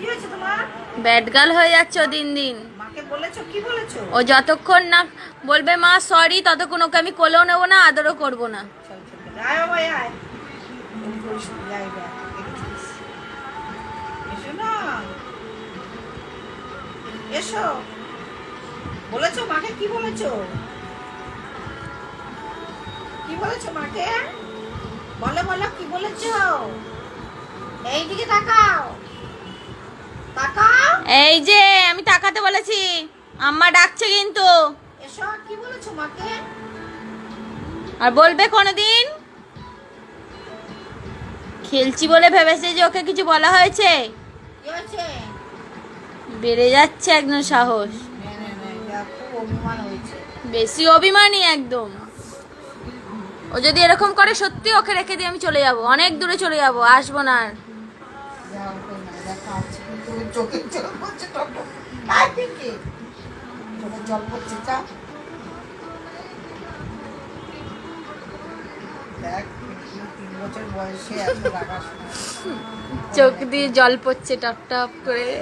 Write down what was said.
কি হয়েছে তোমার? ব্যাড গার্ল হয়ে যাচ্ছে ও দিন দিন। মাকে বলেছো? কি বলেছো? ও যতক্ষণ না বলবে মা সরি, ততক্ষণ ওকে আমি কোলেও নেবো না, আদরও করবো না। চল চল আয় বাবা আয়। তুমি করিস না, যাই বা দেখছিস। এসো না, এসো। বলেছো মাকে? কি বলেছো? কি বলেছো মাকে? বলো বলো, কি বলেছো? এইদিকে তাকাও, তাকাও। এই যে আমি তাকাতে বলেছি, আম্মা ডাকছে কিন্তু। এসো, কি বলেছো মাকে? আর বলবে কোনোদিন খেলছি বলে ভেবেছে যে ওকে কিছু বলা হয়েছে? কি হয়েছে? বেড়ে যাচ্ছে একদম সাহস, খুব অভিমান হয়েছে। বেশি অভিমানী একদম। ও যদি এরকম করে সত্যি ওকে রেখে দিয়ে আমি চলে যাব, অনেক দূরে চলে যাব, আসবো না আর। যাও তো না, দেখা আছে কিন্তু ওর চোখে জল পড়ছে, টপটপ। কার দিকে চোখে জল পড়ছে? চা দেখ, 3 বছর বয়সে এত রাগাস না। চোখ দিয়ে জল পড়ছে টপ টপ করে।